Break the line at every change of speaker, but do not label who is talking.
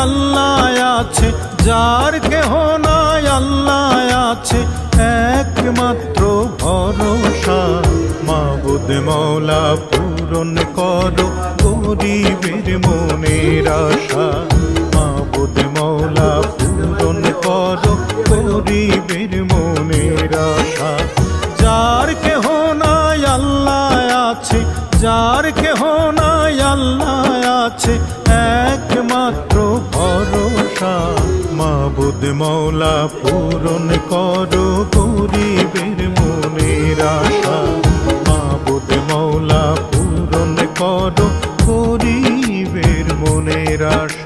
আল্লাহ আছে, যার কেহ নাই আল্লাহ আছে একমাত্র ভরসা। মাবুদ মওলা পূরণ করো গরিবের মনের আশা। মাবুদ মওলা পূরণ করো গরিবের মনের আশা। যার কেহ নাই আল্লাহ আছে, যার কেহ নাই আল্লাহ আছে একমাত্র ভরসা। মাবুদ মওলা পূরণ করো গরিবের মনের আশা। মাবুদ মওলা পূরণ করো গরিবের মনের আশা।